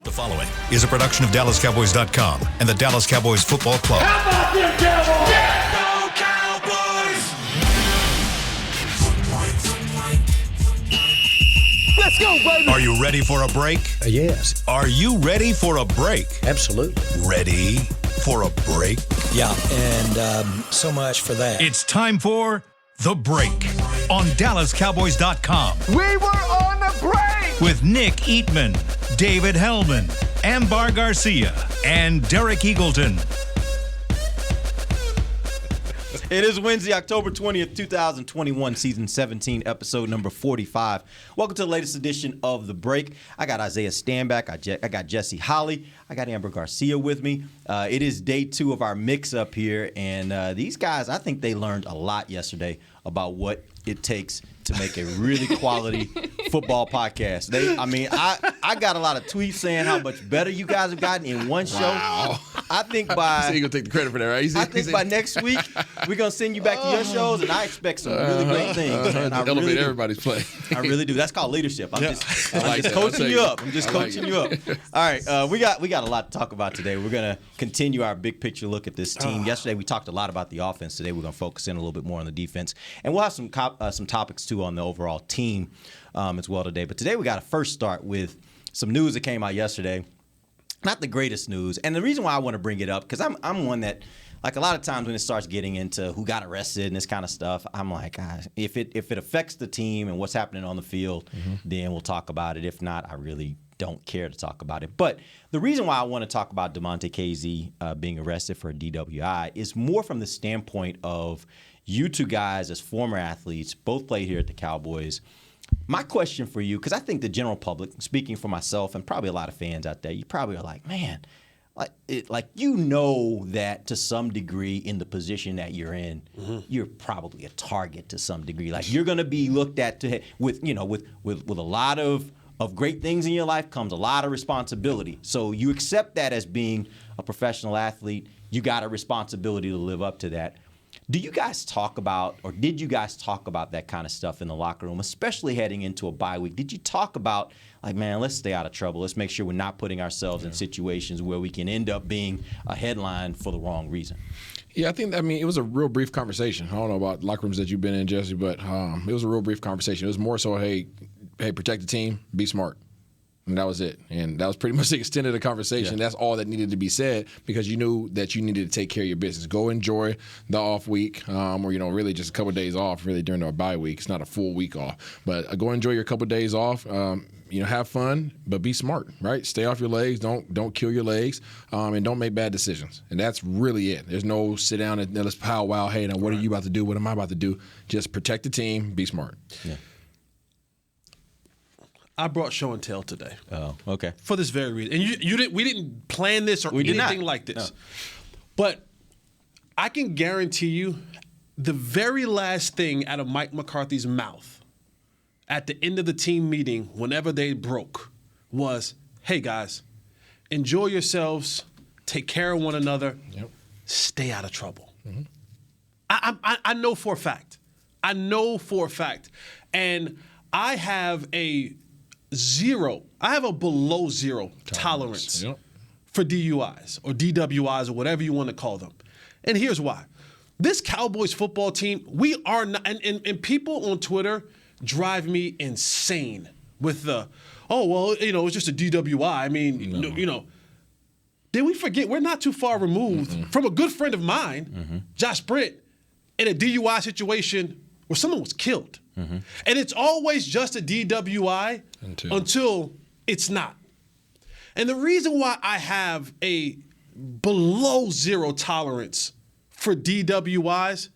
The following is a production of DallasCowboys.com and the Dallas Cowboys Football Club. How about them Cowboys? Yeah! Go Cowboys! Let's go, baby! Are you ready for a break? Yes. Are you ready for a break? Absolutely. Ready for a break? Yeah, and so much for that. It's time for The Break on DallasCowboys.com. We were on the break! With Nick Eatman, David Hellman, Ambar Garcia, and Derek Eagleton. It is Wednesday, October 20th, 2021, season 17, episode number 45. Welcome to the latest edition of The Break. I got Isaiah Stanback. I got Jesse Holley. I got Ambar Garcia with me. It is day 2 of our mix-up here, and these guys, I think they learned a lot yesterday about what it takes to make a really quality football podcast. I got a lot of tweets saying how much better you guys have gotten in one show. Wow. I think by so you're gonna take the credit for that, right? I think by next week we're gonna send you back to your shows, and I expect some really great things. Man. I elevate really everybody's play. I really do. That's called leadership. I'm just that. coaching you up. I'm just I like coaching it. you up. All right, we got a lot to talk about today. We're gonna continue our big picture look at this team. Yesterday we talked a lot about the offense. Today we're gonna focus in a little bit more on the defense, and we'll have some topics too on the overall team as well today. But today we got to first start with some news that came out yesterday. Not the greatest news, and the reason why I want to bring it up, because I'm one that, like, a lot of times when it starts getting into who got arrested and this kind of stuff, I'm like, if it affects the team and what's happening on the field, then we'll talk about it. If not, I really don't care to talk about it. But the reason why I want to talk about DeMonte KZ being arrested for a DWI is more from the standpoint of you two guys as former athletes, both played here at the Cowboys. My question for you, because I think the general public, speaking for myself and probably a lot of fans out there, you probably are like, man, you know that to some degree in the position that you're in, you're probably a target to some degree. Like, you're going to be looked at with a lot of great things in your life comes a lot of responsibility. So you accept that as being a professional athlete. You got a responsibility to live up to that. Do you guys talk about, or did you guys talk about that kind of stuff in the locker room, especially heading into a bye week? Did you talk about, like, man, let's stay out of trouble. Let's make sure we're not putting ourselves in situations where we can end up being a headline for the wrong reason? Yeah, it was a real brief conversation. I don't know about locker rooms that you've been in, Jesse, but it was a real brief conversation. It was more so, hey, protect the team, be smart. And that was it. And that was pretty much the extent of the conversation. Yeah. That's all that needed to be said, because you knew that you needed to take care of your business. Go enjoy the off week, or, really just a couple of days off, really, during our bye week. It's not a full week off. But go enjoy your couple of days off. Have fun, but be smart, right? Stay off your legs. Don't kill your legs, and don't make bad decisions. And that's really it. There's no sit down and let's powwow. Hey, now what are you about to do? What am I about to do? Just protect the team. Be smart. Yeah. I brought show and tell today. Oh, okay. For this very reason. And we didn't plan this or anything like this. No. But I can guarantee you the very last thing out of Mike McCarthy's mouth at the end of the team meeting, whenever they broke, was, hey, guys, enjoy yourselves, take care of one another, stay out of trouble. Mm-hmm. I know for a fact. And I have a below zero tolerance for DUIs or DWIs or whatever you want to call them. And here's why. This Cowboys football team, we are not, and people on Twitter drive me insane with it's just a DWI. Did we forget we're not too far removed from a good friend of mine, Josh Britt, in a DUI situation where someone was killed. Mm-hmm. And it's always just a DWI until it's not. And the reason why I have a below zero tolerance for DWIs,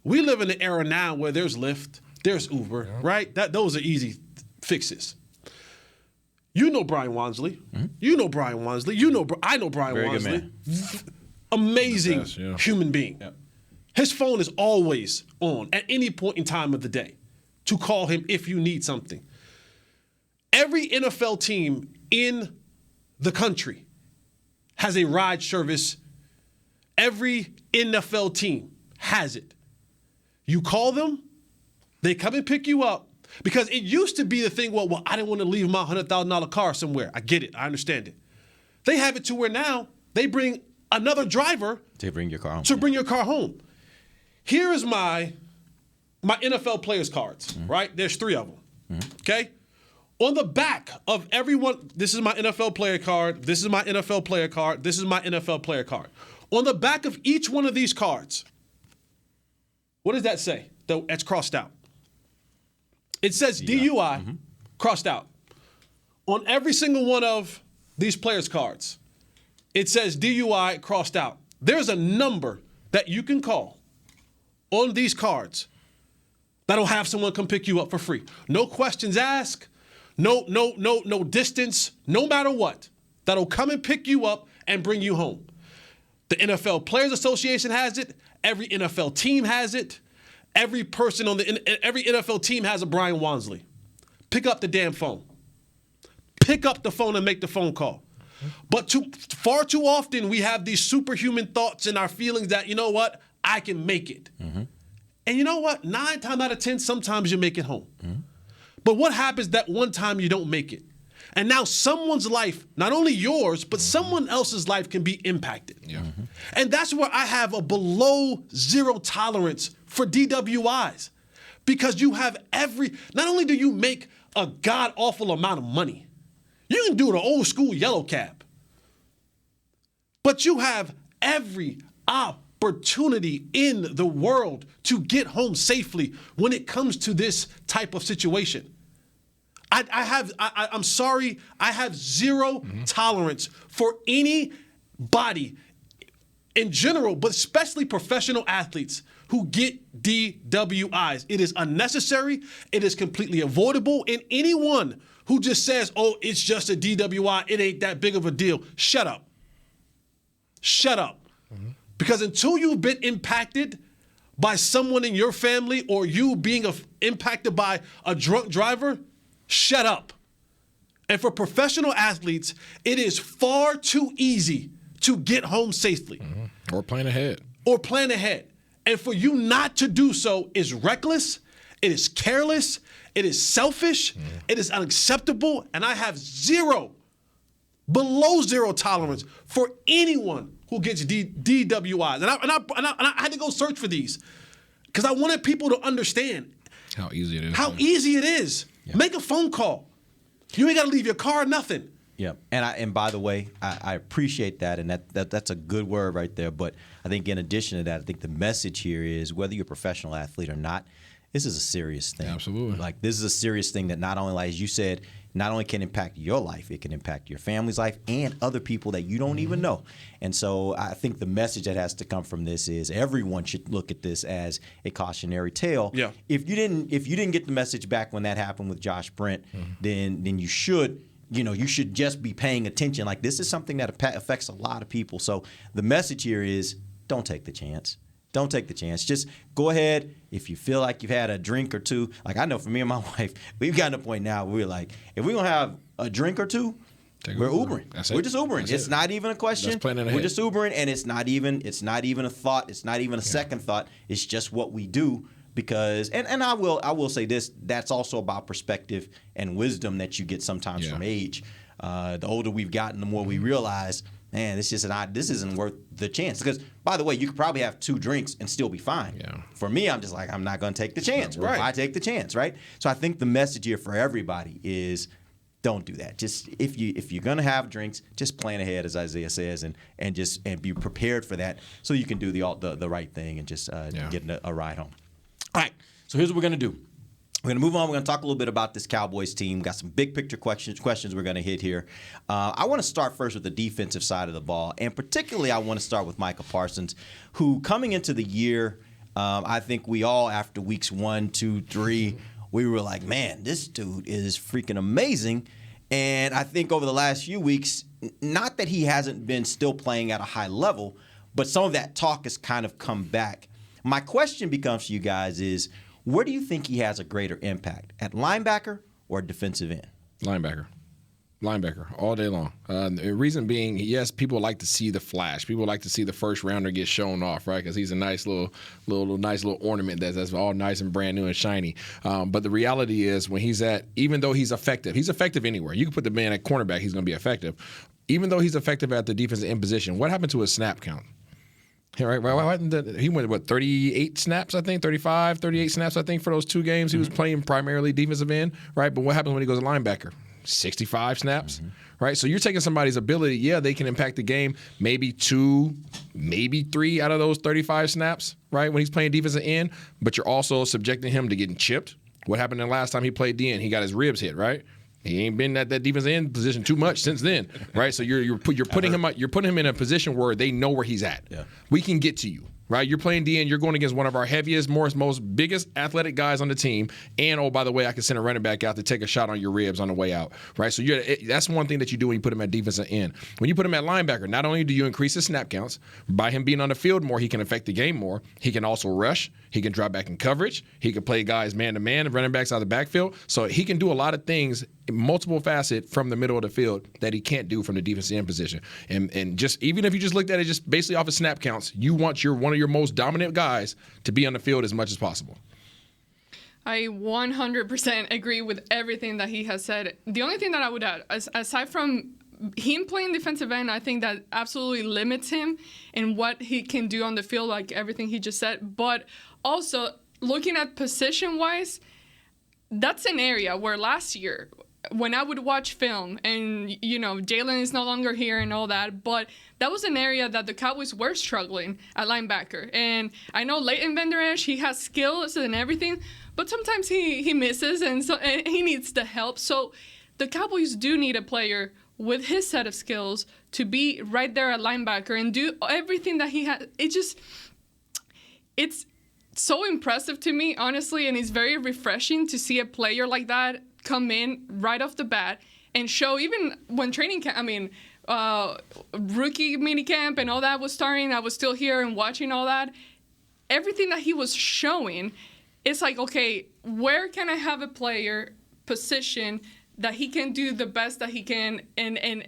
we live in an era now where there's Lyft, there's Uber, right? Those are easy fixes. You know Brian Wansley. Mm-hmm. You know Brian Wansley. I know Brian Very Wansley. Good man. Amazing human being. Yep. His phone is always on at any point in time of the day to call him if you need something. Every NFL team in the country has a ride service. Every NFL team has it. You call them, they come and pick you up. Because it used to be the thing, well, I didn't want to leave my $100,000 car somewhere. I get it. I understand it. They have it to where now they bring another driver to bring your car home. To bring your car home. Here is my NFL players cards, right? There's 3 of them, okay? On the back of everyone, this is my NFL player card, this is my NFL player card, this is my NFL player card. On the back of each one of these cards, what does that say? That's crossed out. It says DUI, crossed out. On every single one of these players' cards, it says DUI, crossed out. There's a number that you can call on these cards that'll have someone come pick you up for free. No questions asked, no distance, no matter what. That'll come and pick you up and bring you home. The NFL Players Association has it. Every NFL team has it. Every person on every NFL team has a Brian Wansley. Pick up the damn phone. Pick up the phone and make the phone call. But far too often we have these superhuman thoughts in our feelings that, you know what, I can make it. And you know what? 9 times out of 10, sometimes you make it home. But what happens that one time you don't make it? And now someone's life, not only yours, but someone else's life can be impacted. And that's where I have a below zero tolerance for DWIs. Because you have not only do you make a god-awful amount of money, you can do the old school yellow cab, but you have every opportunity in the world to get home safely when it comes to this type of situation. I'm sorry, I have zero tolerance for anybody in general, but especially professional athletes who get DWIs. It is unnecessary. It is completely avoidable. And anyone who just says, oh, it's just a DWI, it ain't that big of a deal, shut up. Shut up. Because until you've been impacted by someone in your family or you being impacted by a drunk driver, shut up. And for professional athletes, it is far too easy to get home safely. Or plan ahead. And for you not to do so is reckless, it is careless, it is selfish, it is unacceptable, and I have below zero tolerance for anyone who gets DWIs. And I had to go search for these because I wanted people to understand how easy it is. Yeah. Make a phone call. You ain't got to leave your car, nothing. Yeah, and by the way, I appreciate that, and that's a good word right there. But I think in addition to that, I think the message here is whether you're a professional athlete or not, this is a serious thing. Absolutely. Like, this is a serious thing that not only, like, as you said, not only can impact your life, it can impact your family's life and other people that you don't even know. And so I think the message that has to come from this is everyone should look at this as a cautionary tale. Yeah. If you didn't get the message back when that happened with Josh Brent, then you should. You should just be paying attention. Like, this is something that affects a lot of people. So the message here is don't take the chance. Don't take the chance. Just go ahead. If you feel like you've had a drink or two, like I know for me and my wife, we've gotten to a point now where we're like, if we're going to have a drink or two, we're Ubering. We're just Ubering. It's not even a question. We're just Ubering, and it's not even a thought. It's not even a second thought. It's just what we do. Because and I will say this, that's also about perspective and wisdom that you get sometimes from age. The older we've gotten, the more we realize, man, this isn't worth the chance. Because, by the way, you could probably have 2 drinks and still be fine. Yeah. For me, I'm just like, I'm not going to take the chance. Right. I take the chance, right? So I think the message here for everybody is don't do that. Just if you're going to have drinks, just plan ahead, as Isaiah says, and be prepared for that so you can do the right thing and just get a ride home. All right, so here's what we're going to do. We're going to move on. We're going to talk a little bit about this Cowboys team. Got some big picture questions we're going to hit here. I want to start first with the defensive side of the ball, and particularly I want to start with Micah Parsons, who coming into the year, I think we all, after weeks 1, 2, 3, we were like, man, this dude is freaking amazing. And I think over the last few weeks, not that he hasn't been still playing at a high level, but some of that talk has kind of come back. My question becomes to you guys is, where do you think he has a greater impact, at linebacker or defensive end? Linebacker all day long. The reason being, yes, people like to see the flash. People like to see the first rounder get shown off, right? Because he's a nice little ornament that's all nice and brand new and shiny. But the reality is, when even though he's effective anywhere. You can put the man at cornerback, he's going to be effective. even though he's effective at the defensive end position, what happened to his snap count? Yeah, right. He went, 38 snaps, I think, 35, 38 snaps, I think, for those 2 games. He was playing primarily defensive end, right? But what happens when he goes to linebacker? 65 snaps, right? So you're taking somebody's ability. Yeah, they can impact the game. Maybe 2, maybe 3 out of those 35 snaps, right? When he's playing defensive end, but you're also subjecting him to getting chipped. What happened the last time he played DN? He got his ribs hit, right? He ain't been at that defensive end position too much since then, right? So you're putting him in a position where they know where he's at. Yeah. We can get to you, right? You're playing DN. You're going against one of our heaviest, most biggest athletic guys on the team. And oh, by the way, I can send a running back out to take a shot on your ribs on the way out, right? So that's one thing that you do when you put him at defensive end. When you put him at linebacker, not only do you increase his snap counts, by him being on the field more, he can affect the game more. He can also rush. He can drop back in coverage. He can play guys man-to-man and running backs out of the backfield. So he can do a lot of things, multiple facet from the middle of the field that he can't do from the defensive end position. And just even if you just looked at it just basically off of snap counts, you want one of your most dominant guys to be on the field as much as possible. I 100% agree with everything that he has said. The only thing that I would add, aside from him playing defensive end, I think that absolutely limits him in what he can do on the field, like everything he just said. But also, looking at position-wise, that's an area where last year, when I would watch film, and, Jalen is no longer here and all that, but that was an area that the Cowboys were struggling at linebacker. And I know Leighton Vander Esch, he has skills and everything, but sometimes he misses, and he needs the help. So the Cowboys do need a player with his set of skills to be right there at linebacker and do everything that he has. It's so impressive to me, honestly, and it's very refreshing to see a player like that come in right off the bat and show, even when training camp, rookie minicamp and all that was starting, I was still here and watching all that. Everything that he was showing, it's like, okay, where can I have a player position that he can do the best that he can and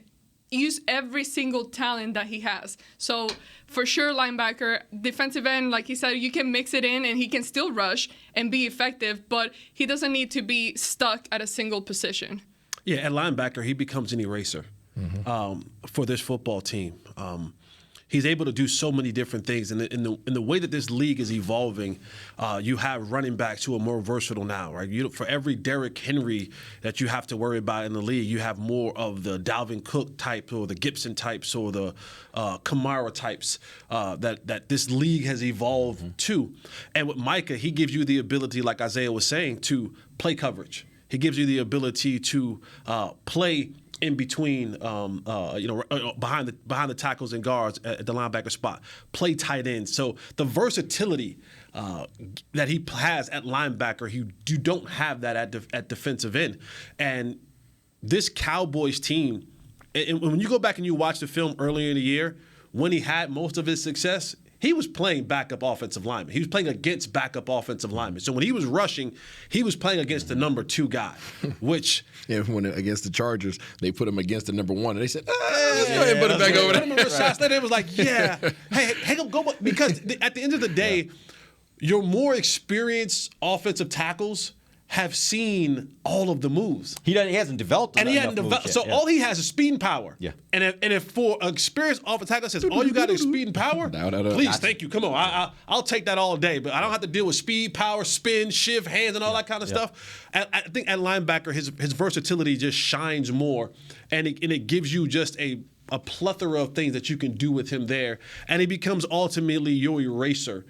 use every single talent that he has. So for sure, linebacker, defensive end, like he said, you can mix it in and he can still rush and be effective, but he doesn't need to be stuck at a single position. Yeah, at linebacker, he becomes an eraser for this football team. He's able to do so many different things. And in the way that this league is evolving, you have running backs who are more versatile now, right? For every Derrick Henry that you have to worry about in the league, you have more of the Dalvin Cook type or the Gibson types or the Kamara types that this league has evolved to. And with Micah, he gives you the ability, like Isaiah was saying, to play coverage. He gives you the ability to play in between, behind the tackles and guards at the linebacker spot, play tight end. So the versatility that he has at linebacker, you don't have that at defensive end. And this Cowboys team, and when you go back and you watch the film earlier in the year, when he had most of his success, he was playing backup offensive lineman. He was playing against backup offensive linemen. So when he was rushing, he was playing against the number 2 guy, which... Yeah, when against the Chargers, they put him against the number 1, and they said, let's go ahead and put it back over there. It was like, hey, go, because at the end of the day, your more experienced offensive tackles have seen all of the moves. He hasn't developed and he enough hadn't developed. So all he has is speed and power. Yeah. And if for an experienced offensive tackle says all you got is speed and power, please, thank you. Come on, I'll take that all day. But I don't have to deal with speed, power, spin, shift, hands, and all that kind of stuff. I think at linebacker, his versatility just shines more, and it gives you just a plethora of things that you can do with him there, and he becomes ultimately your eraser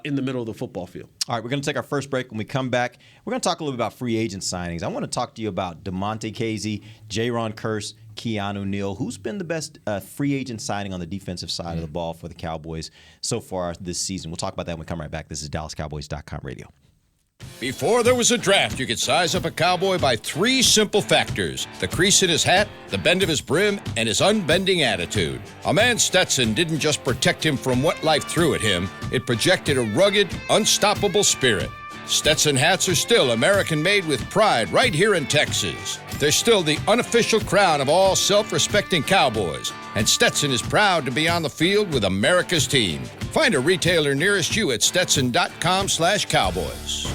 in the middle of the football field. All right, we're going to take our first break. When we come back, we're going to talk a little bit about free agent signings. I want to talk to you about DeMonte Casey, Jaron Kearse, Keanu Neal. Who's been the best free agent signing on the defensive side of the ball for the Cowboys so far this season? We'll talk about that when we come right back. This is DallasCowboys.com radio. Before there was a draft, you could size up a cowboy by 3 simple factors: the crease in his hat, the bend of his brim, and his unbending attitude. A man Stetson didn't just protect him from what life threw at him, it projected a rugged, unstoppable spirit. Stetson hats are still American-made with pride right here in Texas. They're still the unofficial crown of all self-respecting cowboys, and Stetson is proud to be on the field with America's team. Find a retailer nearest you at Stetson.com/Cowboys.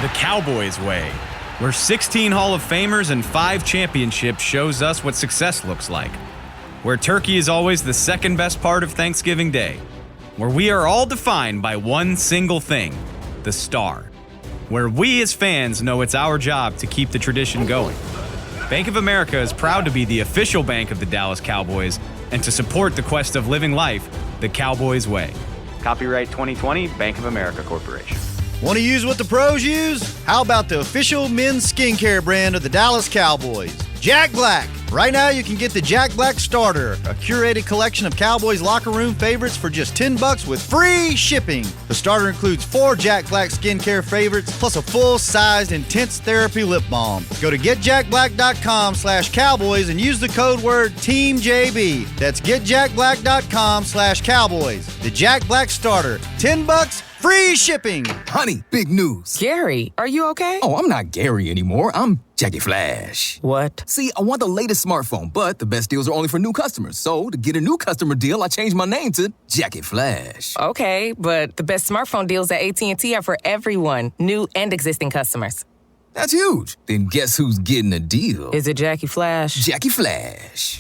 The Cowboys way. where 16 Hall of Famers and 5 championships shows us what success looks like, where turkey is always the second best part of Thanksgiving Day, where we are all defined by one single thing, the star, where we as fans know it's our job to keep the tradition going. Bank of America is proud to be the official bank of the Dallas Cowboys and to support the quest of living life the Cowboys way. Copyright 2020, Bank of America Corporation. Want to use what the pros use? How about the official men's skincare brand of the Dallas Cowboys, Jack Black? Right now you can get the Jack Black Starter, a curated collection of Cowboys locker room favorites for just $10 with free shipping. The starter includes 4 Jack Black skincare favorites plus a full-sized intense therapy lip balm. Go to getjackblack.com/Cowboys and use the code word TEAMJB. That's getjackblack.com/Cowboys. The Jack Black Starter, $10, free shipping. Honey, big news. Gary, are you okay? Oh, I'm not Gary anymore. I'm Jackie Flash. What? See, I want the latest smartphone, but the best deals are only for new customers. So, to get a new customer deal, I changed my name to Jackie Flash. Okay, but the best smartphone deals at AT&T are for everyone, new and existing customers. That's huge. Then guess who's getting a deal? Is it Jackie Flash? Jackie Flash.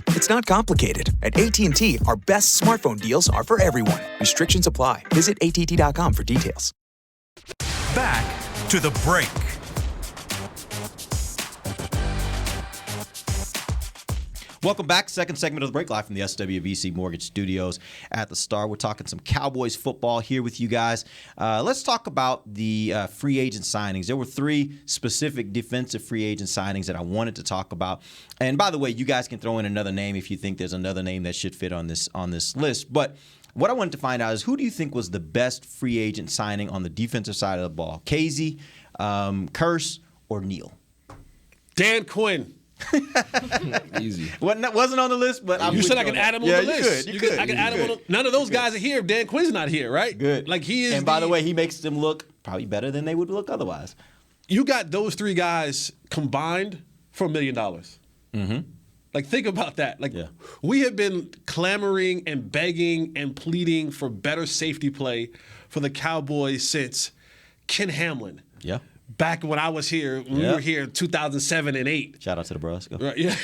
It's not complicated. At AT&T, our best smartphone deals are for everyone. Restrictions apply. Visit att.com for details. Back to the break. Welcome back. Second segment of the break, live from the SWBC Mortgage Studios at the Star. We're talking some Cowboys football here with you guys. Let's talk about the free agent signings. There were 3 specific defensive free agent signings that I wanted to talk about. And by the way, you guys can throw in another name if you think there's another name that should fit on this list. But what I wanted to find out is, who do you think was the best free agent signing on the defensive side of the ball? Casey, Curse, or Neal? Dan Quinn. Easy. Wasn't on the list, but you said I can add him on the list. You could. I can add him on. None of those guys are here if Dan Quinn's not here, right? Good. Like he is. And by the way, he makes them look probably better than they would look otherwise. You got those 3 guys combined for $1 million. Mm-hmm. Like, think about that. Like, we have been clamoring and begging and pleading for better safety play for the Cowboys since Ken Hamlin. Yeah. Back when I was here, when we were here in 2007 and 8. Shout out to the bros. Right, yeah.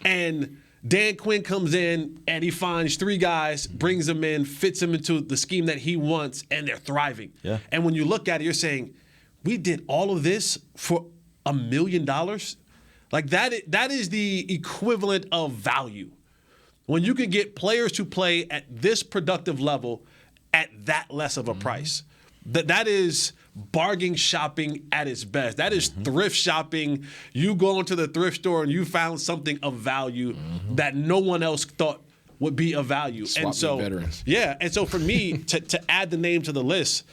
And Dan Quinn comes in and he finds 3 guys, brings them in, fits them into the scheme that he wants, and they're thriving. Yeah. And when you look at it, you're saying, we did all of this for $1 million? Like, that is the equivalent of value. When you can get players to play at this productive level at that less of a price. That is bargain shopping at its best. That is thrift shopping. You go into the thrift store and you found something of value that no one else thought would be of value. Swap and so, veterans. yeah. And so for me to add the name to the list,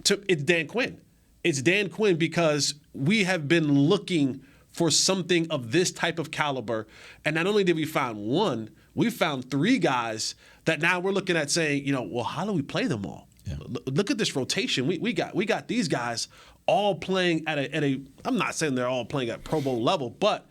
it's Dan Quinn. It's Dan Quinn because we have been looking for something of this type of caliber. And not only did we find one, we found 3 guys that now we're looking at saying, well, how do we play them all? Yeah. Look at this rotation. We got these guys all playing at a I'm not saying they're all playing at Pro Bowl level, but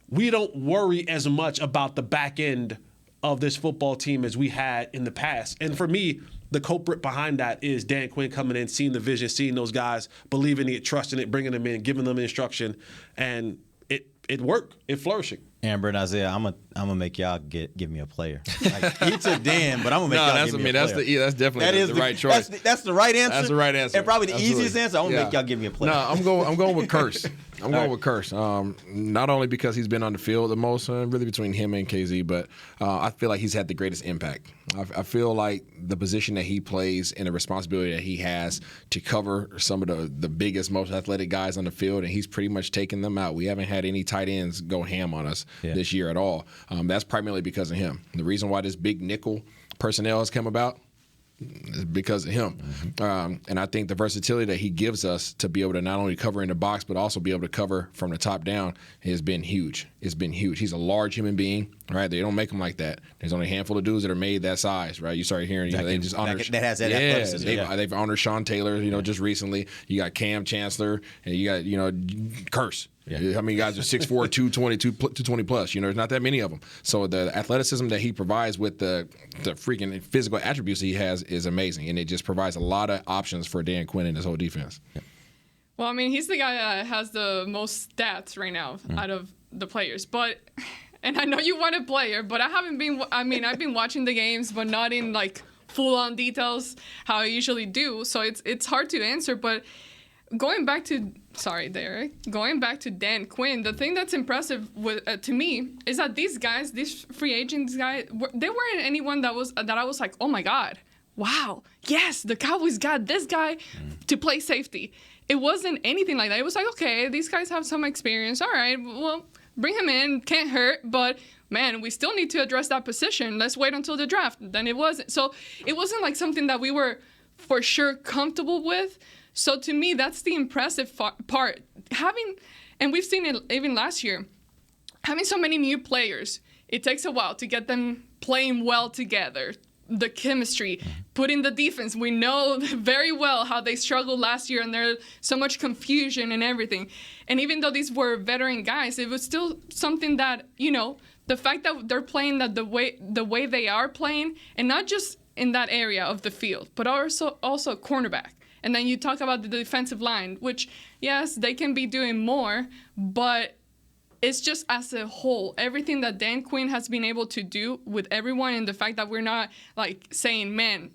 we don't worry as much about the back end of this football team as we had in the past. And for me, the culprit behind that is Dan Quinn coming in, seeing the vision, seeing those guys, believing it, trusting it, bringing them in, giving them instruction, and it worked. It flourishing. Amber and Isaiah, I'm gonna make y'all give me a player. Like, he took Dan, but I'm gonna make y'all give me a player. That's definitely the right choice. That's the right answer. That's the right answer. And probably the Absolutely. easiest answer. I'm gonna make y'all give me a player. No, I'm going with Curse. I'm going with Curse. Not only because he's been on the field the most, really between him and KZ, but I feel like he's had the greatest impact. I feel like the position that he plays and the responsibility that he has to cover some of the biggest, most athletic guys on the field, and he's pretty much taken them out. We haven't had any tight ends go ham on us this year at all. That's primarily because of him. The reason why this big nickel personnel has come about is because of him. And I think the versatility that he gives us to be able to not only cover in the box but also be able to cover from the top down has been huge. It's been huge. He's a large human being, right? They don't make him like that. There's only a handful of dudes that are made that size, right? You start hearing, they just honor that has that athleticism. They've honored Sean Taylor, just recently. You got Cam Chancellor, and you got Curse. Yeah. How many guys are 6'4", 220, 220 plus? There's not that many of them. So the athleticism that he provides with the freaking physical attributes he has is amazing, and it just provides a lot of options for Dan Quinn and his whole defense. Yeah. Well, I mean, he's the guy that has the most stats right now out of the players. And I know you want a player, but I've been watching the games, but not in like full-on details how I usually do. So it's hard to answer. But going back to Dan Quinn, the thing that's impressive to me is that these free agents guys, they weren't anyone that I was like, oh my God, wow, yes, the Cowboys got this guy to play safety. It wasn't anything like that. It was like, okay, these guys have some experience. All right, well, bring him in. Can't hurt. But, man, we still need to address that position. Let's wait until the draft. Then it wasn't. So it wasn't like something that we were for sure comfortable with. So to me, that's the impressive part. And we've seen it even last year, having so many new players, it takes a while to get them playing well together. The chemistry, putting the defense. We know very well how they struggled last year, and there's so much confusion and everything. And even though these were veteran guys, it was still something that, the fact that they're playing that the way they are playing, and not just in that area of the field, but also cornerback. And then you talk about the defensive line, which, yes, they can be doing more, but it's just as a whole, everything that Dan Quinn has been able to do with everyone, and the fact that we're not like saying, man,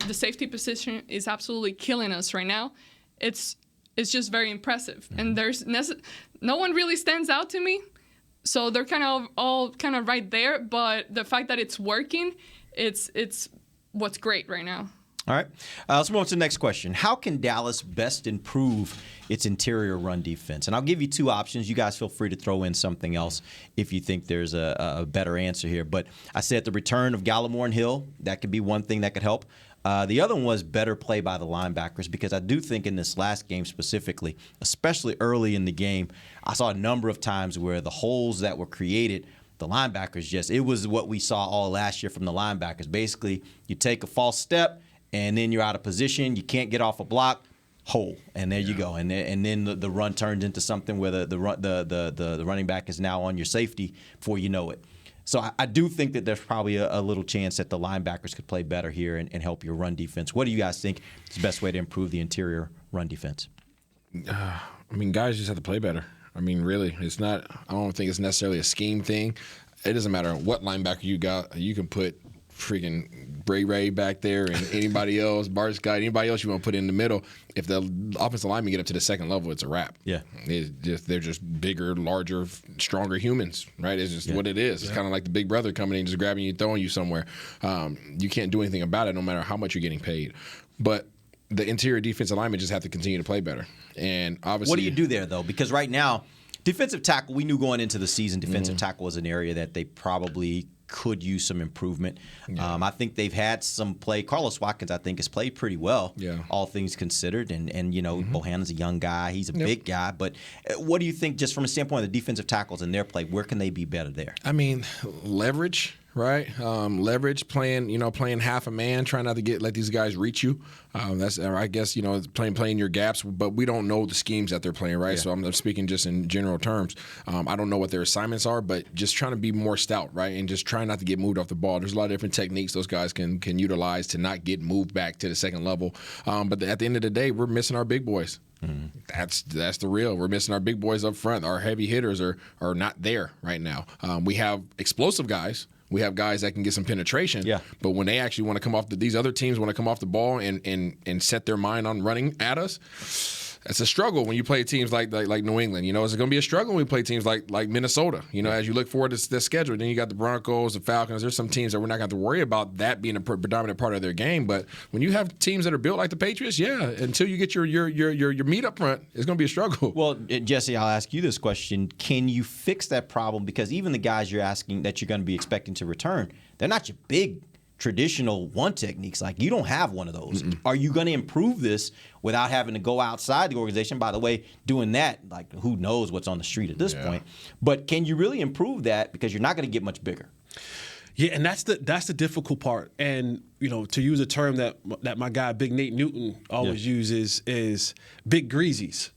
the safety position is absolutely killing us right now. It's just very impressive. And there's no one really stands out to me. So they're kind of all kind of right there. But the fact that it's working, it's what's great right now. All right. Let's move on to the next question. How can Dallas best improve its interior run defense? And I'll give you two options. You guys feel free to throw in something else if you think there's a better answer here. But I said the return of Gallimore and Hill, that could be one thing that could help. The other one was better play by the linebackers, because I do think in this last game specifically, especially early in the game, I saw a number of times where the holes that were created, the linebackers it was what we saw all last year from the linebackers. Basically, you take a false step, and then you're out of position. You can't get off a block, hole, and there you go. And then the run turns into something where the running back is now on your safety before you know it. So I do think that there's probably a little chance that the linebackers could play better here and help your run defense. What do you guys think is the best way to improve the interior run defense? Guys just have to play better. Really, it's not. I don't think it's necessarily a scheme thing. It doesn't matter what linebacker you got. You can put freaking Ray back there and anybody else, Bart Scott, anybody else you want to put in the middle. If the offensive linemen get up to the second level, it's a wrap. Yeah, they're just bigger, larger, stronger humans, right? It's just what it is. It's kind of like the big brother coming in, just grabbing you, throwing you somewhere. You can't do anything about it, no matter how much you're getting paid. But the interior defensive linemen just have to continue to play better. And obviously, what do you do there though? Because right now, defensive tackle, we knew going into the season, defensive tackle was an area that they probably could use some improvement. I think they've had some play. Carlos Watkins, I think, has played pretty well, all things considered. And Bohannon's a young guy. He's a big guy. But what do you think, just from a standpoint of the defensive tackles and their play, where can they be better there? Leverage. Right, leverage, playing half a man, trying not to let these guys reach you. That's, I guess, playing your gaps, but we don't know the schemes that they're playing, right? So I'm speaking just in general terms. I don't know what their assignments are, but just trying to be more stout, right, and just trying not to get moved off the ball. There's a lot of different techniques those guys can utilize to not get moved back to the second level. But at the end of the day, we're missing our big boys. That's the real. We're missing our big boys up front. Our heavy hitters are not there right now. We have explosive guys. We have guys that can get some penetration. But when they actually want to come off these other teams want to come off the ball and set their mind on running at us, it's a struggle when you play teams like New England. It's going to be a struggle when we play teams like Minnesota. As you look forward to their schedule, then you got the Broncos, the Falcons. There's some teams that we're not going to have to worry about that being a predominant part of their game. But when you have teams that are built like the Patriots, until you get your meat up front, it's going to be a struggle. Well, Jesse, I'll ask you this question: can you fix that problem? Because even the guys you're asking that you're going to be expecting to return, they're not your big traditional one techniques. Like, you don't have one of those. Are you going to improve this without having to go outside the organization? By the way, doing that, like, who knows what's on the street at this point. But can you really improve that? Because you're not going to get much bigger. Yeah, and that's the difficult part. And, to use a term that my guy Big Nate Newton always uses is big greasies.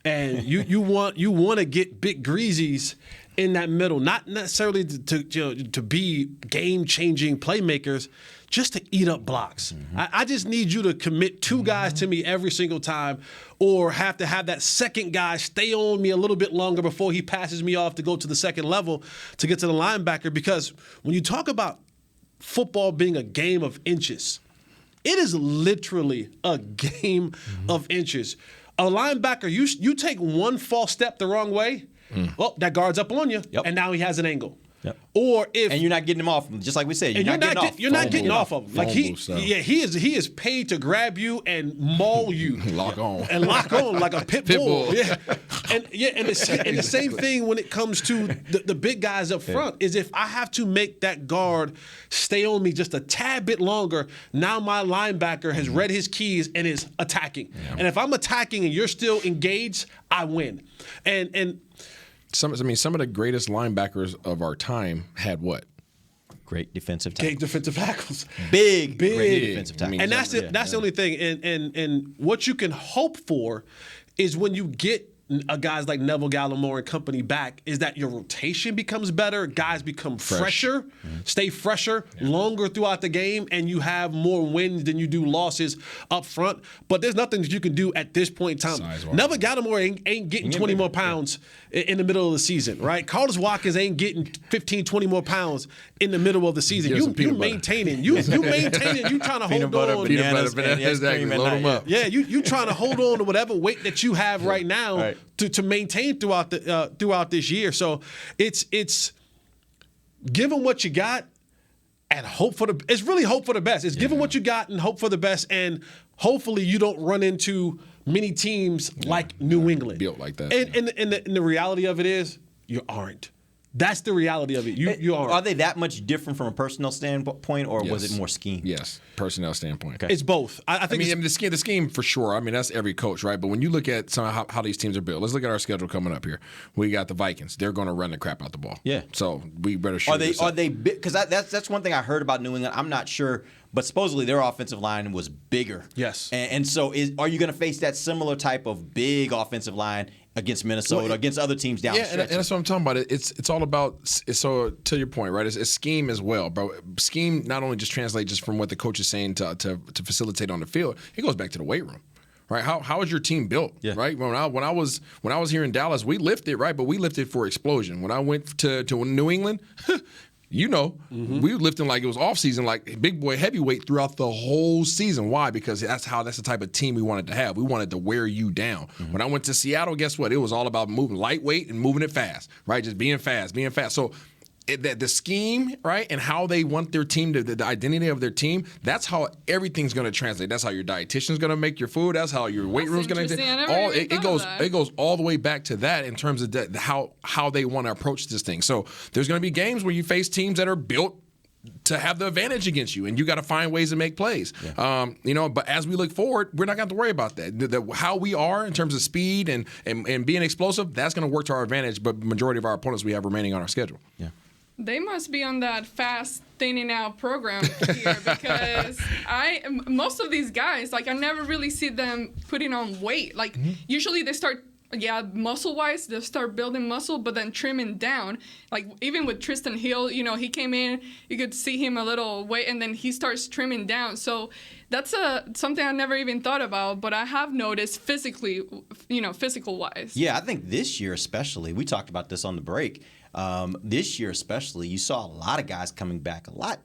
And you want to get big greasies in that middle, not necessarily to be game-changing playmakers, just to eat up blocks. I just need you to commit 2 guys to me every single time, or have to have that second guy stay on me a little bit longer before he passes me off to go to the second level to get to the linebacker. Because when you talk about football being a game of inches, it is literally a game of inches. A linebacker, you take one false step the wrong way, well, that guard's up on you, and now he has an angle. Yep. Or if and you're not getting him off, just like we said, you're not getting off of him. Like he is paid to grab you and maul you, lock on like a pit bull. Yeah, and the same thing when it comes to the big guys up front is if I have to make that guard stay on me just a tad bit longer, now my linebacker has read his keys and is attacking. Yeah. And if I'm attacking and you're still engaged, I win. And some of the greatest linebackers of our time had what? Great defensive tackles. Great defensive tackles. Big defensive tackles. And that's the only thing. And what you can hope for is when you get guys like Neville Gallimore and company back, is that your rotation becomes better, guys become fresher, stay fresher longer throughout the game, and you have more wins than you do losses up front. But there's nothing that you can do at this point in time. Neville Gallimore ain't getting 20 more pounds in the middle of the season, right? Carlos Watkins ain't getting 15, 20 more pounds in the middle of the season. You maintaining. You trying to hold on. Load them up. Yeah, you trying to hold on to whatever weight that you have right now to maintain throughout this year. So it's give them what you got and hope for the. It's really hope for the best. It's give them what you got and hope for the best, and hopefully you don't run into many teams like New England built like that. And the reality of it is you aren't. That's the reality of it. You are. Are they that much different from a personnel standpoint, or was it more scheme? Yes, personnel standpoint. Okay. It's both. I think. The scheme for sure. I mean, that's every coach, right? But when you look at how these teams are built, let's look at our schedule coming up here. We got the Vikings. They're going to run the crap out the ball. Yeah. So we better shoot. Are they? Because that's one thing I heard about New England. I'm not sure. But supposedly their offensive line was bigger. Yes. And so are you going to face that similar type of big offensive line against Minnesota, against other teams down the stretch? And that's what I'm talking about. It's all about, so to your point, right, it's scheme as well, bro. Scheme not only just translates just from what the coach is saying to facilitate on the field, it goes back to the weight room. Right? How is your team built? Yeah. Right? When I was here in Dallas, we lifted, right? But we lifted for explosion. When I went to New England, we were lifting like it was off season, like big boy heavyweight throughout the whole season. Why? Because that's the type of team we wanted to have. We wanted to wear you down. When I went to Seattle, guess what? It was all about moving lightweight and moving it fast, right? Just being fast. So the scheme, right, and how they want their team, the identity of their team, that's how everything's going to translate. That's how your dietitian's going to make your food. That's how your weight room's going to. It goes all the way back to that in terms of how they want to approach this thing. So there's going to be games where you face teams that are built to have the advantage against you, and you got to find ways to make plays. Yeah. But as we look forward, we're not going to have to worry about that. How we are in terms of speed and being explosive, that's going to work to our advantage. But majority of our opponents we have remaining on our schedule. Yeah. They must be on that fast thinning out program here because most of these guys, like I never really see them putting on weight. Like usually they start, muscle-wise, they'll start building muscle, but then trimming down. Like even with Tristan Hill, he came in, you could see him a little weight, and then he starts trimming down. So that's something I never even thought about, but I have noticed physically, physical-wise. Yeah, I think this year especially, we talked about this on the break. This year especially, you saw a lot of guys coming back a lot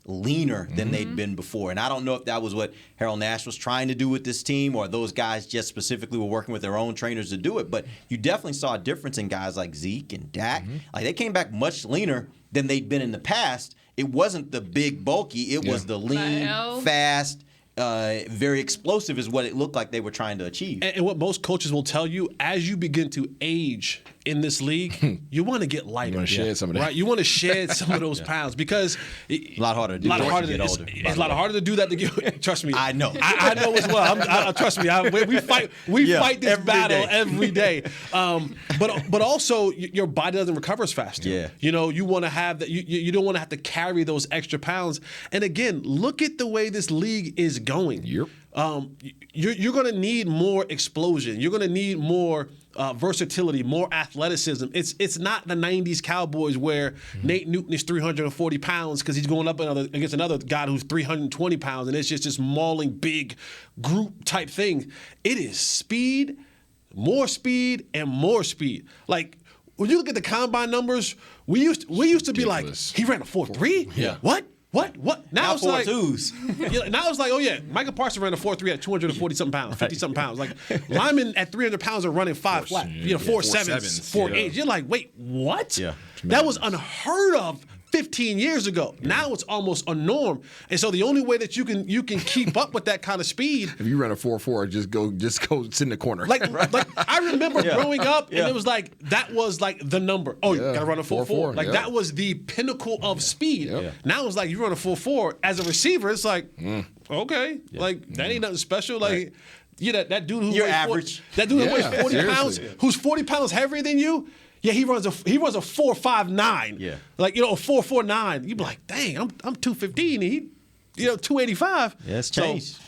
leaner than they'd been before. And I don't know if that was what Harold Nash was trying to do with this team, or those guys just specifically were working with their own trainers to do it. But you definitely saw a difference in guys like Zeke and Dak. Like they came back much leaner than they'd been in the past. It wasn't the big bulky. It was the lean, fast, very explosive is what it looked like they were trying to achieve. And what most coaches will tell you, as you begin to age in this league, you want to get lighter. You want to shed some of that. Right? You want to shed some of those pounds because a lot harder to do that to get older. It's a lot harder to do that to get. Trust me. I know. I know as well. Trust me. We fight this battle every day. But also your body doesn't recover as fast. Yeah. You want to have that. You don't want to have to carry those extra pounds. And again, look at the way this league is going. Yep. You're going to need more explosion. You're going to need more versatility, more athleticism. It's not the 90s Cowboys where Nate Newton is 340 pounds because he's going up against another guy who's 320 pounds, and it's just this mauling big group type thing. It is speed, and more speed. Like, when you look at the combine numbers, we used to be like, he ran a 4.3? Yeah. What? Now it's like 4.2s. now it's like, oh yeah, Micah Parsons ran a 4.3 at 240-something pounds, 50-something pounds. Like, linemen at 300 pounds are running 5 flat. 4.7s, 4.8s. You're like, wait, what? Yeah. That was unheard of 15 years ago. Now it's almost a norm. And so the only way that you can keep up with that kind of speed. If you run a 4.4, just go sit in the corner. Like I remember growing up, and it was like, that was like the number. Oh, you gotta run a 4.4. Like, that was the pinnacle of speed. Now it's like, you run a 4.4 as a receiver, it's like, okay, like, that ain't nothing special. Like, that dude who You're weighs average. That dude who weighs 40 seriously. pounds, who's 40 pounds heavier than you. Yeah, he runs a 4.59. Yeah. Like, a 4.49. You'd be like, dang, I'm 215 and he, 285. Yeah, it's changed.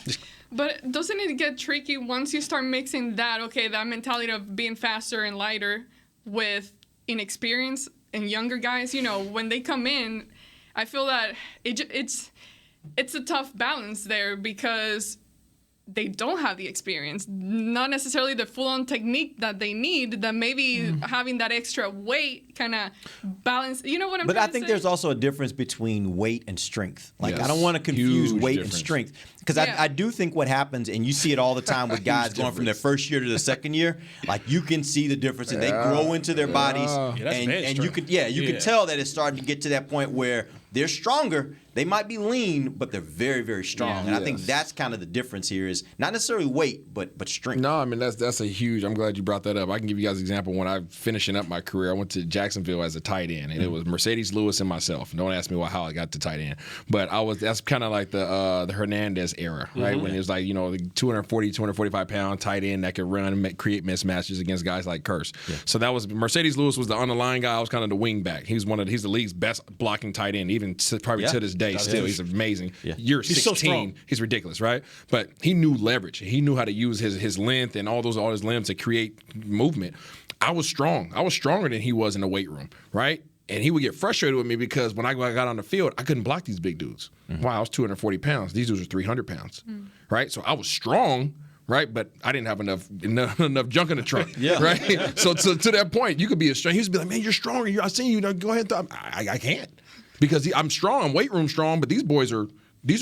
But doesn't it get tricky once you start mixing that mentality of being faster and lighter with inexperience and younger guys? When they come in, I feel that it's a tough balance there because they don't have the experience, not necessarily the full-on technique that they need, that maybe having that extra weight kind of balance, you know what I'm But trying I to think say? there's also a difference between weight and strength. Like, Yes. I don't want to confuse Huge weight difference. and strength. Because I do think what happens, and you see it all the time with guys going from their first year to the second year, like, you can see the difference, and they grow into their bodies, that's bad and you can tell that it's starting to get to that point where they're stronger. They might be lean, but they're very, very strong. And I think that's kind of the difference here, is not necessarily weight, but strength. No, I mean, that's a huge. I'm glad you brought that up. I can give you guys an example. When I finishing up my career, I went to Jacksonville as a tight end, and it was Mercedes Lewis and myself. Don't ask me how I got to tight end, but that's kind of like the Hernandez era, right? When it was like, the 240, 245 pound tight end that could run and create mismatches against guys like Curse. Yeah. So that was Mercedes Lewis was the underlying guy. I was kind of the wing back. He's the league's best blocking tight end, even probably to this day. Still, he's amazing. Yeah. Year 16, so strong. He's ridiculous, right? But he knew leverage. He knew how to use his length and all his limbs to create movement. I was strong. I was stronger than he was in the weight room, right? And he would get frustrated with me because when I got on the field, I couldn't block these big dudes. Wow, I was 240 pounds. These dudes were 300 pounds, right? So I was strong, right? But I didn't have enough junk in the trunk, right? So to that point, you could be a strong. He would be like, man, you're stronger. I seen you. Go ahead. I can't. Because I'm strong, I'm weight room strong, but these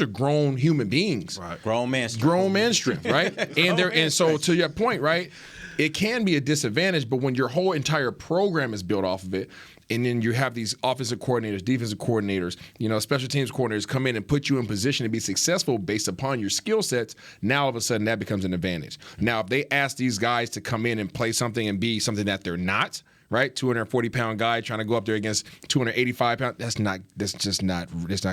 are grown human beings. Right. Grown man strength, right? And so to your point, right, it can be a disadvantage, but when your whole entire program is built off of it, and then you have these offensive coordinators, defensive coordinators, special teams coordinators come in and put you in position to be successful based upon your skill sets, now all of a sudden that becomes an advantage. Now, if they ask these guys to come in and play something and be something that they're not, right? 240-pound guy trying to go up there against 285 pounds. It's not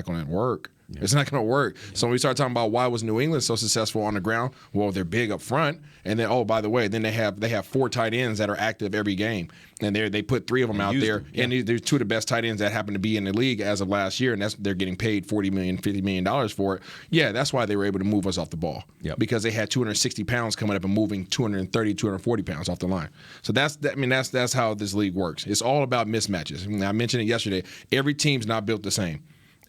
going to work. Yeah. It's not going to work. So when we start talking about why was New England so successful on the ground, well, they're big up front, and then by the way, then they have 4 tight ends that are active every game, and they put 3 of them out there, and there's 2 of the best tight ends that happen to be in the league as of last year, and they're getting paid $40 million, $50 million for it. Yeah, that's why they were able to move us off the ball, because they had 260 pounds coming up and moving 230, 240 pounds off the line. So that's how this league works. It's all about mismatches. I mentioned it yesterday. Every team's not built the same.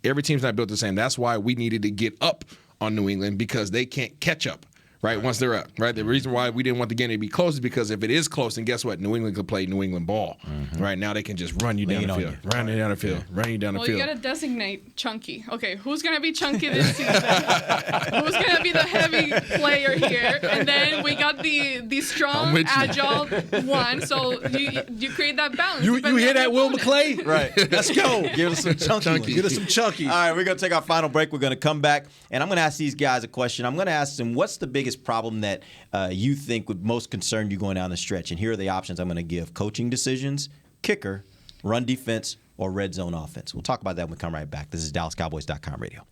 That's why we needed to get up on New England, because they can't catch up, right, once they're up, right? The reason why we didn't want the game to be close is because if it is close, then guess what? New England could play New England ball, right? Now they can just run you down the field, run you down the field. Well, you got to designate chunky. Okay, who's going to be chunky this season? Who's going to be the heavy player here? And then we got the strong, agile one. So you create that balance. You hear that, Will McClay? Right. Let's go. Give us some chunky. Get us some chunky. All right, we're going to take our final break. We're going to come back, and I'm going to ask these guys a question. I'm going to ask them, what's the biggest problem that you think would most concern you going down the stretch? And here are the options I'm going to give: coaching decisions, kicker, run defense, or red zone offense. We'll talk about that when we come right back. This is DallasCowboys.com radio.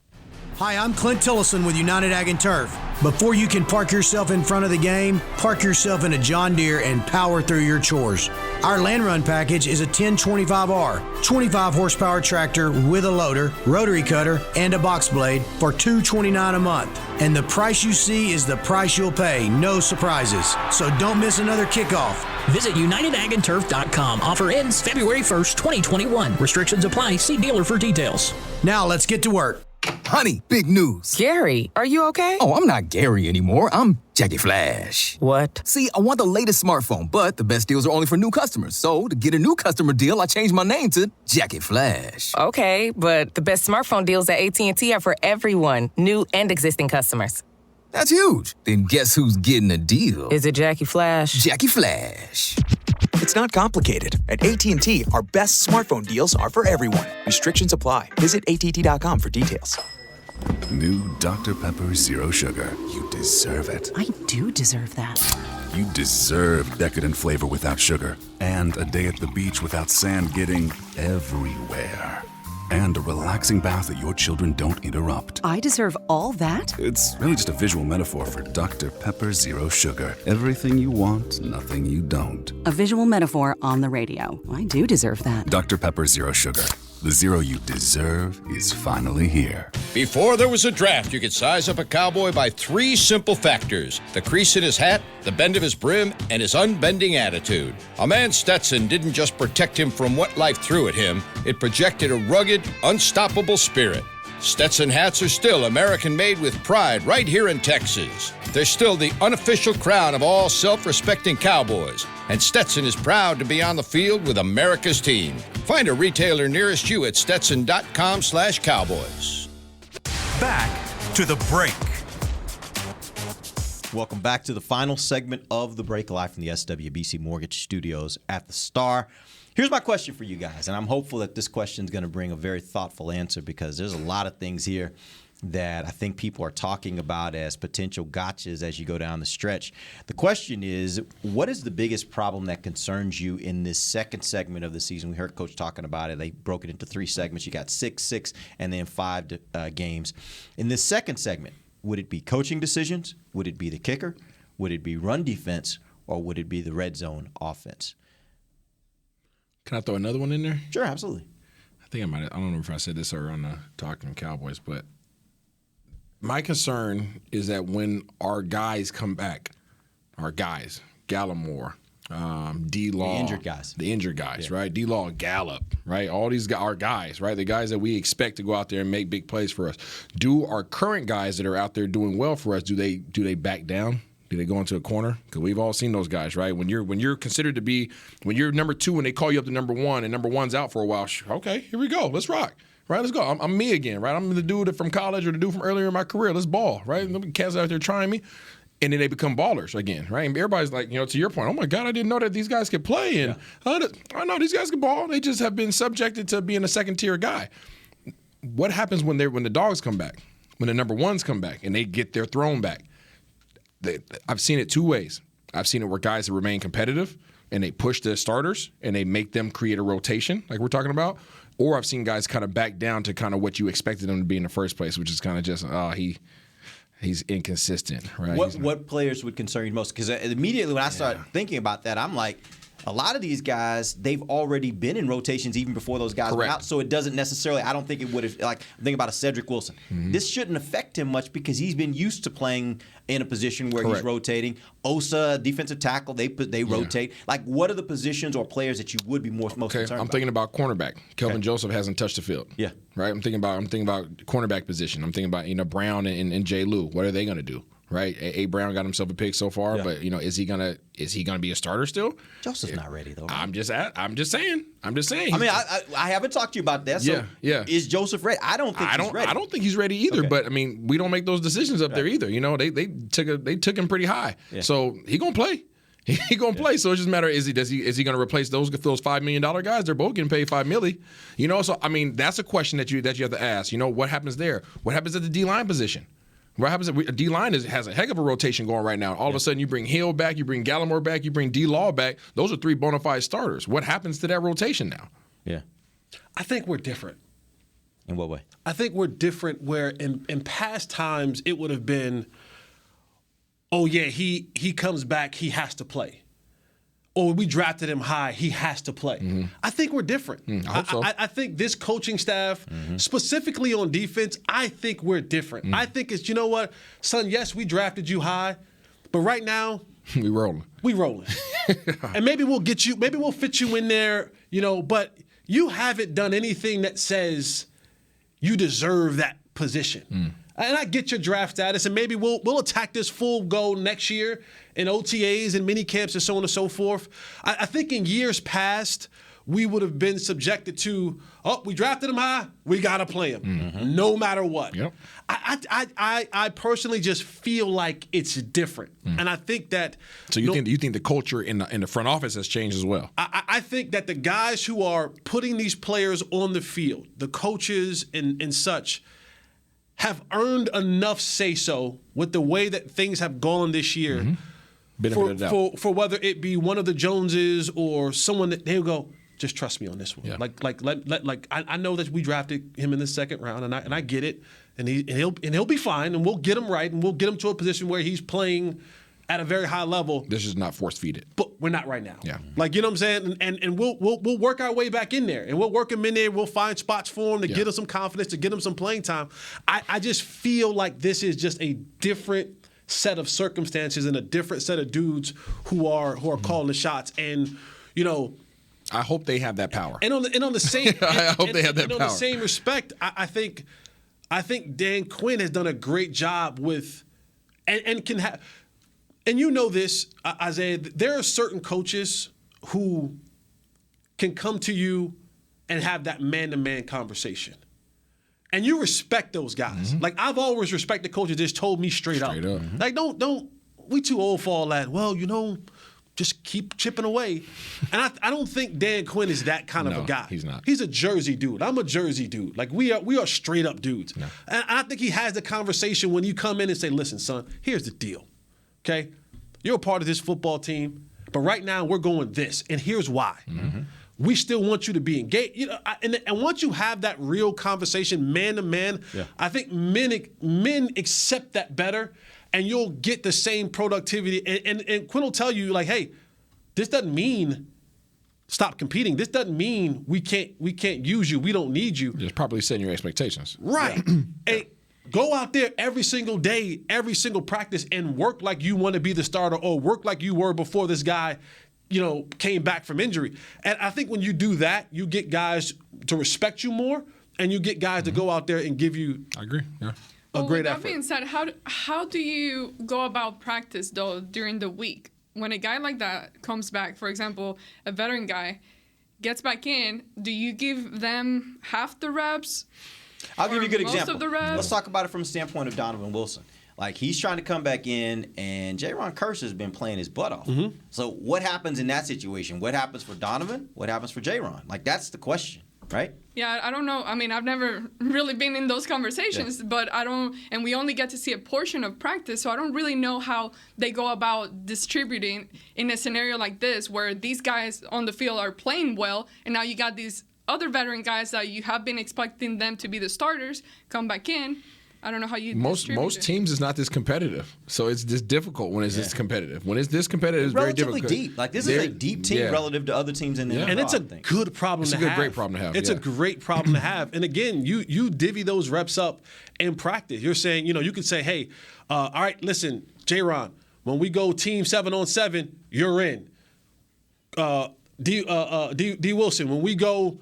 Hi, I'm Clint Tillison with United Ag and Turf. Before you can park yourself in front of the game, park yourself in a John Deere and power through your chores. Our Land Run package is a 1025R, 25 horsepower tractor with a loader, rotary cutter, and a box blade for $229 a month. And the price you see is the price you'll pay. No surprises. So don't miss another kickoff. Visit UnitedAgAndTurf.com. Offer ends February 1st, 2021. Restrictions apply. See dealer for details. Now let's get to work. Honey, big news. Gary, are you okay? Oh, I'm not Gary anymore. I'm Jackie Flash. What? See, I want the latest smartphone, but the best deals are only for new customers. So, to get a new customer deal, I changed my name to Jackie Flash. Okay, but the best smartphone deals at AT&T are for everyone, new and existing customers. That's huge. Then guess who's getting a deal? Is it Jackie Flash? Jackie Flash. It's not complicated. At AT&T, our best smartphone deals are for everyone. Restrictions apply. Visit att.com for details. New Dr. Pepper Zero Sugar. You deserve it. I do deserve that. You deserve decadent flavor without sugar. And a day at the beach without sand getting everywhere. And a relaxing bath that your children don't interrupt. I deserve all that? It's really just a visual metaphor for Dr. Pepper Zero Sugar. Everything you want, nothing you don't. A visual metaphor on the radio. I do deserve that. Dr. Pepper Zero Sugar. The zero you deserve is finally here. Before there was a draft, you could size up a cowboy by 3 simple factors: the crease in his hat, the bend of his brim, and his unbending attitude. A man's Stetson didn't just protect him from what life threw at him, it projected a rugged, unstoppable spirit. Stetson hats are still American-made with pride right here in Texas. They're still the unofficial crown of all self-respecting cowboys, and Stetson is proud to be on the field with America's team. Find a retailer nearest you at stetson.com/cowboys. Back to the break. Welcome back to the final segment of the break, live from the SWBC Mortgage Studios at the Star. Here's my question for you guys, and I'm hopeful that this question is going to bring a very thoughtful answer, because there's a lot of things here that I think people are talking about as potential gotchas as you go down the stretch. The question is, what is the biggest problem that concerns you in this second segment of the season? We heard Coach talking about it. They broke it into 3 segments. You got 6, and then 5 games. In this second segment, would it be coaching decisions? Would it be the kicker? Would it be run defense? Or would it be the red zone offense? Can I throw another one in there? Sure, absolutely. I don't know if I said this earlier on the Talking Cowboys, but my concern is that when our guys come back, Gallimore, D-Law. The injured guys, yeah. Right? D-Law, Gallup, right? All these are guys, right? The guys that we expect to go out there and make big plays for us. Do our current guys that are out there doing well for us, do they back down? Do they go into a corner? Because we've all seen those guys, right? When you're considered to be, when you're number 2 and they call you up to number 1 and number 1's out for a while, okay, here we go. Let's rock. Right, let's go. I'm me again, right? I'm the dude from college or the dude from earlier in my career. Let's ball, right? Cats out there trying me. And then they become ballers again, right? And everybody's like, to your point, oh my God, I didn't know that these guys could play. And I know these guys can ball. They just have been subjected to being a second-tier guy. What happens when the dogs come back, when the number 1s come back and they get their throne back? I've seen it 2 ways. I've seen it where guys that remain competitive and they push the starters and they make them create a rotation like we're talking about. Or I've seen guys kind of back down to kind of what you expected them to be in the first place, which is kind of just, he's inconsistent, right? What players would concern you most? Because immediately when I start thinking about that, I'm like, a lot of these guys, they've already been in rotations even before those guys went out. So it doesn't necessarily, I don't think it would have, like, think about a Cedric Wilson. Mm-hmm. This shouldn't affect him much because he's been used to playing in a position where he's rotating. Osa, defensive tackle, they rotate. Like, what are the positions or players that you would be most concerned about? I'm thinking about cornerback. Kelvin Joseph hasn't touched the field. Yeah. Right? I'm thinking about cornerback position. I'm thinking about, Brown and J. Lou. What are they going to do? Right, A. Brown got himself a pick so far, but is he gonna be a starter still? Joseph's not ready though. I'm just saying. I mean, I haven't talked to you about that. So is Joseph ready? I don't think he's ready. I don't think he's ready either. But I mean, we don't make those decisions up there either. They took him pretty high, so he gonna play. He gonna play. So it's just a matter: is he gonna replace those $5 million guys? They're both getting paid $5 million. So I mean, that's a question that you have to ask. What happens there? What happens at the D-line position? What happens if D-line has a heck of a rotation going right now. All of a sudden, you bring Hill back, you bring Gallimore back, you bring D-Law back. Those are 3 bona fide starters. What happens to that rotation now? Yeah. I think we're different. In what way? I think we're different where in past times it would have been, oh, yeah, he comes back, he has to play. or we drafted him high, he has to play. I think we're different. I hope so. I think this coaching staff, specifically on defense, I think we're different. I think it's, you know what, son, yes, we drafted you high, but right now, we rolling. And maybe we'll fit you in there, but you haven't done anything that says you deserve that position. And I get your draft status, and maybe we'll attack this full go next year in OTAs and mini camps and so on and so forth. I think in years past, we would have been subjected to, we drafted him high, we got to play him, no matter what. Yep. I personally just feel like it's different. And I think that... So you think the culture in the front office has changed as well? I think that the guys who are putting these players on the field, the coaches and such, have earned enough say-so with the way that things have gone this year for whether it be one of the Joneses or someone that they'll go, just trust me on this one. Yeah. I know that we drafted him in the second round, and I get it, and he'll be fine, and we'll get him right, and we'll get him to a position where he's playing at a very high level. This is not force-feeded. But we're not right now. Yeah. You know what I'm saying? And we'll work our way back in there. And we'll work him in there. We'll find spots for him to get him some confidence, to get him some playing time. I just feel like this is just a different set of circumstances and a different set of dudes who are calling the shots. And, I hope they have that power. And on the same I hope they have that power. On the same respect, I think Dan Quinn has done a great job with and can have. And you know this, Isaiah, there are certain coaches who can come to you and have that man-to-man conversation. And you respect those guys. I've always respected coaches that just told me straight up. Don't, we too old for all that. Well, just keep chipping away. And I don't think Dan Quinn is that kind of a guy. He's not. He's a Jersey dude. I'm a Jersey dude. We are straight up dudes. No. And I think he has the conversation when you come in and say, listen, son, here's the deal. Okay? You're a part of this football team, but right now we're going this, and here's why. We still want you to be engaged. And once you have that real conversation, man to man, I think men accept that better, and you'll get the same productivity. And Quinn will tell you, hey, this doesn't mean stop competing. This doesn't mean we can't use you. We don't need you. Just properly setting your expectations. Right. And go out there every single day, every single practice, and work like you want to be the starter, or work like you were before this guy, came back from injury. And I think when you do that, you get guys to respect you more, and you get guys to go out there and give you. I agree. Yeah. A great that effort. being said, how do you go about practice though during the week when a guy like that comes back? For example, a veteran guy gets back in. Do you give them half the reps? I'll give you a good most example. Of the reps? Let's talk about it from the standpoint of Donovan Wilson. He's trying to come back in, and Jaron Kearse has been playing his butt off. So what happens in that situation? What happens for Donovan? What happens for Jaron? That's the question, right? Yeah, I don't know. I mean, I've never really been in those conversations, but I don't, and we only get to see a portion of practice, so I don't really know how they go about distributing in a scenario like this where these guys on the field are playing well, and now you got these other veteran guys that you have been expecting them to be the starters come back in. I don't know how you distribute most it. teams is not this competitive, so it's just difficult when it's this competitive. When it's this competitive, it's very difficult. Relatively deep. This is a deep team relative to other teams in the NFL. And it's a good problem to have. It's a great problem to have. It's a great problem to have. And again, you divvy those reps up in practice. You're saying, you could say, hey, all right, listen, J-Ron, when we go team 7-on-7, you're in. D. Wilson, when we go,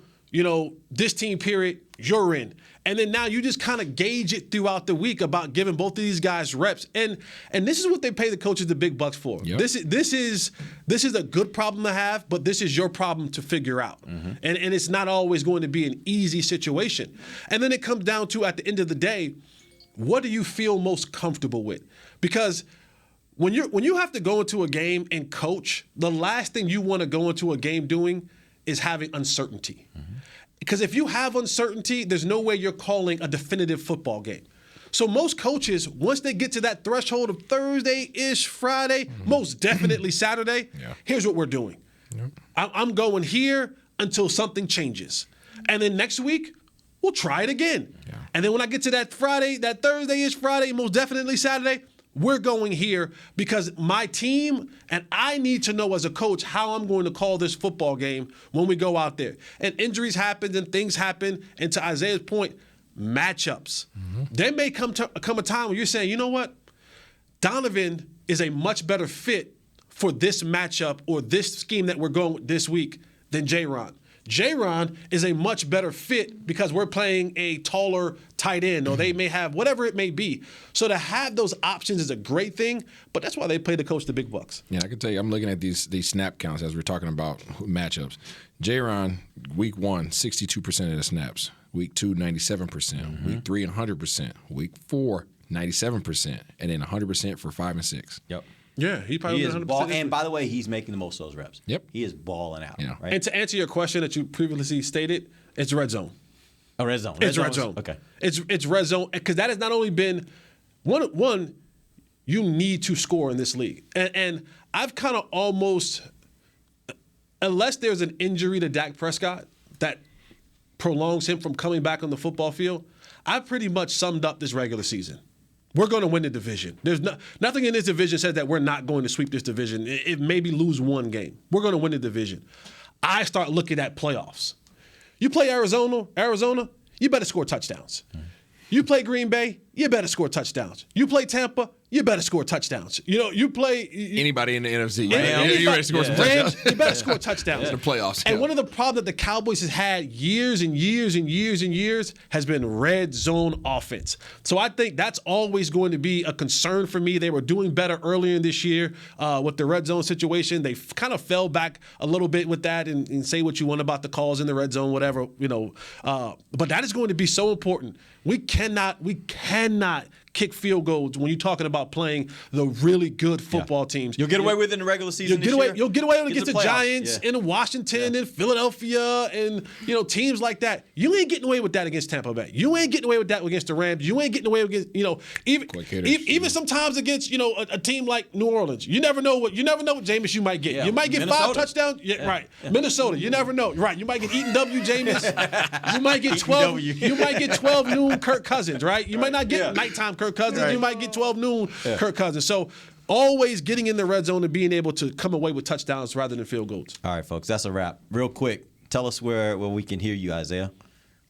this team period, you're in. And then now you just kind of gauge it throughout the week about giving both of these guys reps. And this is what they pay the coaches the big bucks for. Yep. This is a good problem to have, but this is your problem to figure out. And it's not always going to be an easy situation. And then it comes down to, at the end of the day, what do you feel most comfortable with? Because when you have to go into a game and coach, the last thing you want to go into a game doing is having uncertainty. Because if you have uncertainty, there's no way you're calling a definitive football game. So most coaches, once they get to that threshold of Thursday-ish, Friday, most definitely Saturday, here's what we're doing. I'm going here until something changes. And then next week, we'll try it again. And then when I get to that Friday, that Thursday-ish Friday, most definitely Saturday, we're going here because my team and I need to know as a coach how I'm going to call this football game when we go out there. And injuries happen and things happen. And to Isaiah's point, matchups. There may come a time where you're saying, you know what? Donovan is a much better fit for this matchup or this scheme that we're going with this week than J-Ron. J-Ron is a much better fit because we're playing a taller tight end, or they may have whatever it may be. So to have those options is a great thing, but that's why they play to coach the big bucks. Yeah, I can tell you, I'm looking at these snap counts as we're talking about matchups. J-Ron, week 1, 62% of the snaps. Week 2, 97%. Week 3, 100%. Week 4, 97%. And then 100% for 5 and 6. Yep. Yeah, he probably is 100%. and by the way, he's making the most of those reps. Yep. He is balling out. Yeah. Right? And to answer your question that you previously stated, it's red zone. Oh, red zone. It's red zone. Okay. It's red zone because that has not only been one. You need to score in this league, and I've kind of almost, unless there's an injury to Dak Prescott that prolongs him from coming back on the football field, I've pretty much summed up this regular season. We're going to win the division. There's nothing in this division says that we're not going to sweep this division. It maybe lose one game. We're going to win the division. I start looking at playoffs. You play Arizona, you better score touchdowns. You play Green Bay, you better score touchdowns. You play Tampa, you better score touchdowns. You play anybody in the NFC. You better score some touchdowns. You better score touchdowns. In the playoffs. And one of the problems that the Cowboys has had years and years and years and years has been red zone offense. So I think that's always going to be a concern for me. They were doing better earlier in this year with the red zone situation. They kind of fell back a little bit with that and say what you want about the calls in the red zone, whatever, but that is going to be so important. We cannot kick field goals when you're talking about playing the really good football teams. You'll get away with it in the regular season. You'll get away with it against the playoffs. Giants in Washington and Philadelphia and teams like that. You ain't getting away with that against Tampa Bay. You ain't getting away with that against the Rams. You ain't getting away with even sometimes against a team like New Orleans. You never know what Jameis you might get. Yeah. You might get Minnesota. 5 touchdowns. Yeah, right. Minnesota. You never know. Right. You might get Eaton W. Jameis. You might get 12. You might get 12 noon Kirk Cousins. Right. You might not get nighttime Kirk Cousins. Right. You might get 12 noon Kirk Cousins. So always getting in the red zone and being able to come away with touchdowns rather than field goals. All right, folks, that's a wrap. Real quick, tell us where we can hear you, Isaiah.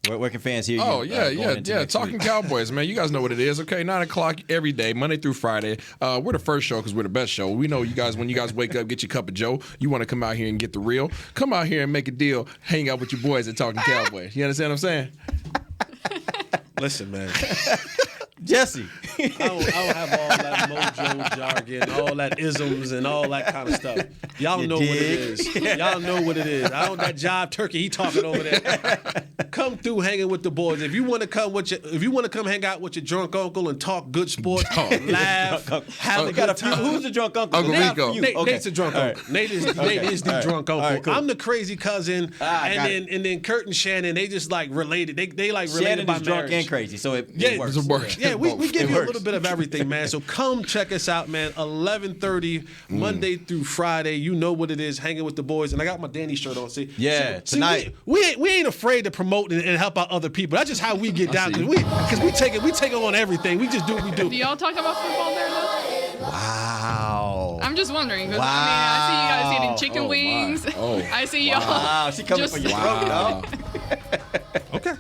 Where can fans hear you? Oh, yeah. Talking Cowboys, man. You guys know what it is, okay? 9 o'clock every day, Monday through Friday. We're the first show because we're the best show. We know you guys, when you guys wake up, get your cup of Joe, you want to come out here and get the real. Come out here and make a deal. Hang out with your boys at Talking Cowboys. You understand what I'm saying? Listen, man. Jesse. I don't have all that mojo jargon, all that isms, and all that kind of stuff. Y'all know what it is. Y'all know what it is. I don't that jive turkey he talking over there. Come through hanging with the boys. If you want to come hang out with your drunk uncle and talk good sports, laugh, have a good time. Who's the drunk uncle? Uncle Rico. Nate's the drunk uncle. Right. Nate is the drunk uncle. Right, cool. I'm the crazy cousin, and then Kurt and Shannon, they just like related. They like related by Shannon is drunk marriage. and crazy, so it works. Yeah, we give you a little bit of everything, man. So come check us out, man. 11:30 Monday through Friday. You know what it is. Hanging with the boys, and I got my Danny shirt on. See, tonight we ain't afraid to promote and help out other people. That's just how we get down because we take it on everything. We just do what we do. Do y'all talk about football there though? Wow. I'm just wondering because I see you guys eating chicken wings. I see y'all. Wow, she coming for your throat, dog. Okay.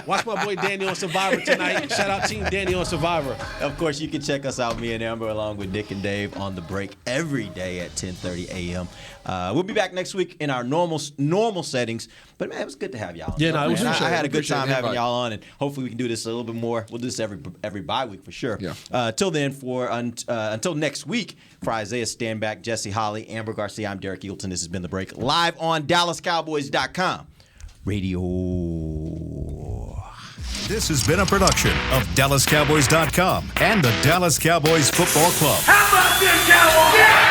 Watch my boy Danny on Survivor tonight. Shout out Team Danny on Survivor. Of course, you can check us out, me and Amber, along with Nick and Dave on The Break every day at 10:30 a.m. We'll be back next week in our normal settings. But, man, it was good to have y'all on. Yeah, I had a good time having y'all on, and hopefully we can do this a little bit more. We'll do this every bye week for sure. Yeah. Till then, until next week, for Isaiah Stanback, Jesse Holley, Amber Garcia, I'm Derek Eagleton. This has been The Break, live on DallasCowboys.com. Radio. This has been a production of DallasCowboys.com and the Dallas Cowboys Football Club. How about this, Cowboys? Yeah!